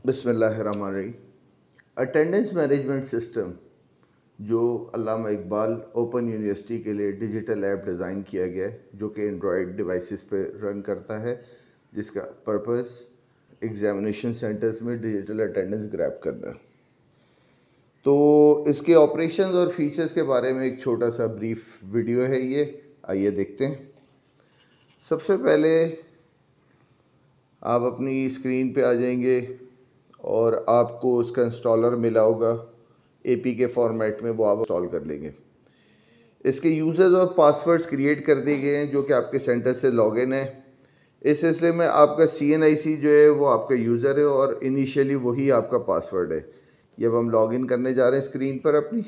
बिस्मिल्लाहिर्रहमानिर्रहीम। Attendance management system जो अल्लामा Iqbal open university के लिए डिजिटल ऐप डिज़ाइन किया गया है, जो कि एंड्रॉयड डिवाइसेस पे रन करता है, जिसका पर्पस एग्जामिनेशन सेंटर्स में डिजिटल अटेंडेंस ग्रैब करना है। तो इसके ऑपरेशंस और फीचर्स के बारे में एक छोटा सा ब्रीफ वीडियो है, ये आइए देखते हैं। सबसे पहले आप अपनी स्क्रीन पे आ जाएंगे और आपको उसका इंस्टॉलर मिला होगा एपी के फॉर्मेट में, वो आप इंस्टॉल कर लेंगे। इसके यूज़र्स और पासवर्ड्स क्रिएट कर दिए गए हैं जो कि आपके सेंटर से लॉगिन है। इस सिलसिले में आपका CNIC जो है वो आपका यूज़र है और इनिशियली वही आपका पासवर्ड है। ये अब हम लॉगिन करने जा रहे हैं स्क्रीन पर अपनी।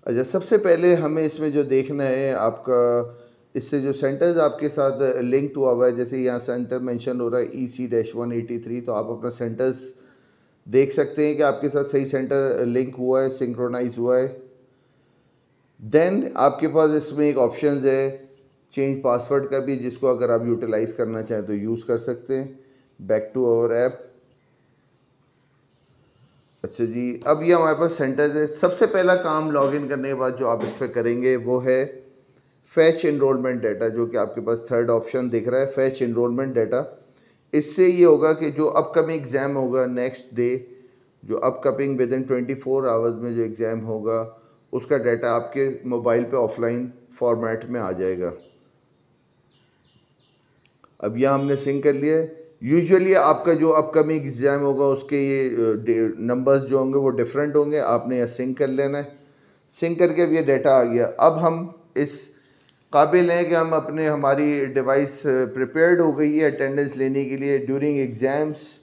अच्छा, सबसे पहले हमें इसमें जो देखना है आपका, इससे जो सेंटर्स आपके साथ लिंक हुआ हुआ है, जैसे यहाँ सेंटर मेंशन हो रहा है EC-183, तो आप अपना सेंटर्स देख सकते हैं कि आपके साथ सही सेंटर लिंक हुआ है, सिंक्रोनाइज हुआ है। देन आपके पास इसमें एक ऑप्शन है चेंज पासवर्ड का भी, जिसको अगर आप यूटिलाइज़ करना चाहें तो यूज़ कर सकते हैं। Back to our app. अच्छा जी, अब ये हमारे पास सेंटर है। सबसे पहला काम लॉगिन करने के बाद जो आप इस पर करेंगे वो है फैच एनरोलमेंट डाटा, जो कि आपके पास थर्ड ऑप्शन दिख रहा है, फैच एनरोलमेंट डाटा। इससे ये होगा कि जो अपकमिंग एग्ज़ाम होगा नेक्स्ट डे, जो अपकमिंग विद इन 24 आवर्स में जो एग्ज़ाम होगा, उसका डाटा आपके मोबाइल पे ऑफलाइन फॉर्मेट में आ जाएगा। अब यह हमने सिंक कर लिया है। यूजुअली आपका जो अपकमिंग एग्ज़ाम होगा उसके ये नंबर्स जो होंगे वो डिफरेंट होंगे, आपने यह सिंक कर लेना है। सिंक करके अब ये डाटा आ गया। अब हम इस काबिल हैं कि हम अपने, हमारी डिवाइस प्रिपेयर्ड हो गई है अटेंडेंस लेने के लिए ड्यूरिंग एग्ज़ाम्स।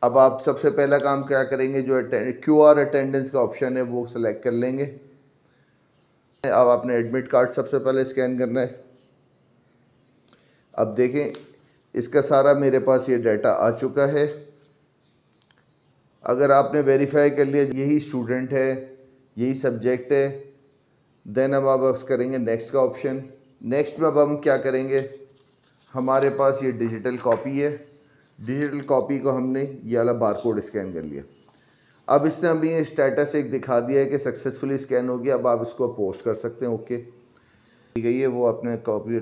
अब आप सबसे पहला काम क्या करेंगे, जो QR अटेंडेंस का ऑप्शन है वो सेलेक्ट कर लेंगे। अब आपने एडमिट कार्ड सबसे पहले स्कैन करना है। अब देखें, इसका सारा मेरे पास ये डाटा आ चुका है। अगर आपने वेरीफाई कर लिया यही स्टूडेंट है, यही सब्जेक्ट है, देन अब आप करेंगे नेक्स्ट का ऑप्शन। नेक्स्ट में अब हम क्या करेंगे, हमारे पास ये डिजिटल कॉपी है, डिजिटल कॉपी को हमने ये वाला बारकोड स्कैन कर लिया। अब इसने हमें ये स्टेटस एक दिखा दिया है कि सक्सेसफुली स्कैन हो गया। अब आप इसको पोस्ट कर सकते हैं। ओके, ठीक है, ये वो अपने कॉपी।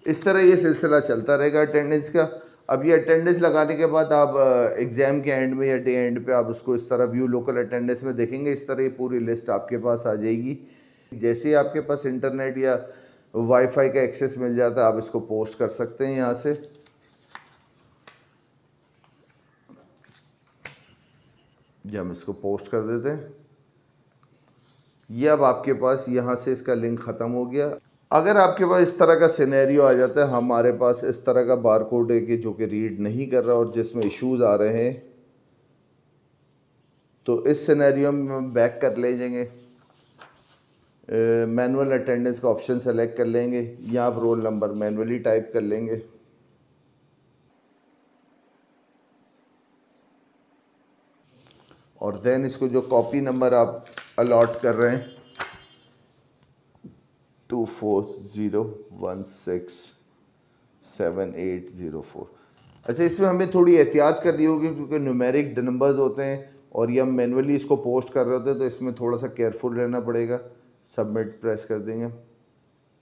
इस तरह ये सिलसिला चलता रहेगा अटेंडेंस का। अब ये अटेंडेंस लगाने के बाद आप एग्ज़ाम के एंड में या डे एंड पे आप उसको इस तरह व्यू लोकल अटेंडेंस में देखेंगे। इस तरह ये पूरी लिस्ट आपके पास आ जाएगी। जैसे ही आपके पास इंटरनेट या वाईफाई का एक्सेस मिल जाता है, आप इसको पोस्ट कर सकते हैं यहाँ से। ये हम इसको पोस्ट कर देते हैं। ये अब आपके पास यहाँ से इसका लिंक ख़त्म हो गया। अगर आपके पास इस तरह का सिनेरियो आ जाता है, हमारे पास इस तरह का बारकोड है कि जो कि रीड नहीं कर रहा और जिसमें इश्यूज़ आ रहे हैं, तो इस सिनेरियो में हम बैक कर ले जाएंगे, मैनुअल अटेंडेंस का ऑप्शन सेलेक्ट कर लेंगे। यहाँ आप रोल नंबर मैनुअली टाइप कर लेंगे। और देन इसको जो कॉपी नंबर आप अलॉट कर रहे हैं 240167804804। अच्छा, इसमें हमें थोड़ी एहतियात करनी होगी क्योंकि न्यूमेरिक नंबर्स होते हैं और ये हम मैनुअली इसको पोस्ट कर रहे होते हैं, तो इसमें थोड़ा सा केयरफुल रहना पड़ेगा। सबमिट प्रेस कर देंगे।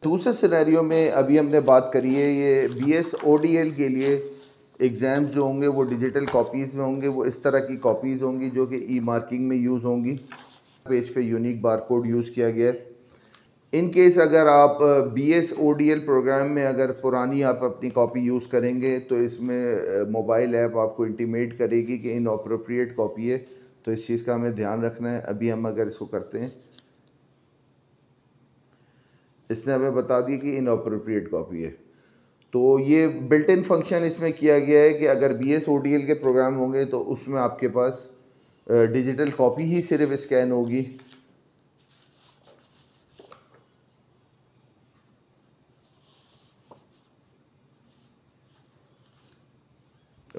दूसरे सिनेरियो में अभी हमने बात करी है, ये BSODL के लिए एग्ज़ाम्स जो होंगे वो डिजिटल कॉपीज़ में होंगे। वो इस तरह की कॉपीज़ होंगी जो कि ई-मार्किंग में यूज़ होंगी। पेज पे यूनिक बारकोड यूज़ किया गया है। इन केस अगर आप BSODL प्रोग्राम में अगर पुरानी आप अपनी कॉपी यूज़ करेंगे, तो इसमें मोबाइल ऐप आपको इंटीमेट करेगी कि इनअप्रोप्रिएट कॉपी है, तो इस चीज़ का हमें ध्यान रखना है। अभी हम अगर इसको करते हैं, इसने हमें बता दी कि इनअप्रोप्रिएट कॉपी है। तो ये बिल्ट इन फंक्शन इसमें किया गया है कि अगर BSODL के प्रोग्राम होंगे तो उसमें आपके पास डिजिटल कॉपी ही सिर्फ स्कैन होगी।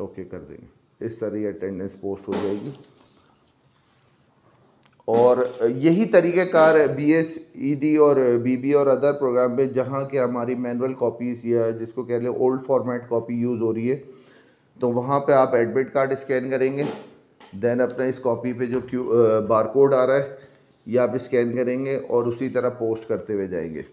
ओके कर देंगे। इस तरह अटेंडेंस पोस्ट हो जाएगी। और यही तरीक़ेकार BSED और BB और अदर प्रोग्राम में जहाँ के हमारी मैनुअल कॉपीज़ या जिसको कह लें ओल्ड फॉर्मेट कॉपी यूज़ हो रही है, तो वहाँ पे आप एडमिट कार्ड स्कैन करेंगे, देन अपना इस कॉपी पे जो बारकोड आ रहा है ये आप स्कैन करेंगे और उसी तरह पोस्ट करते हुए जाएंगे।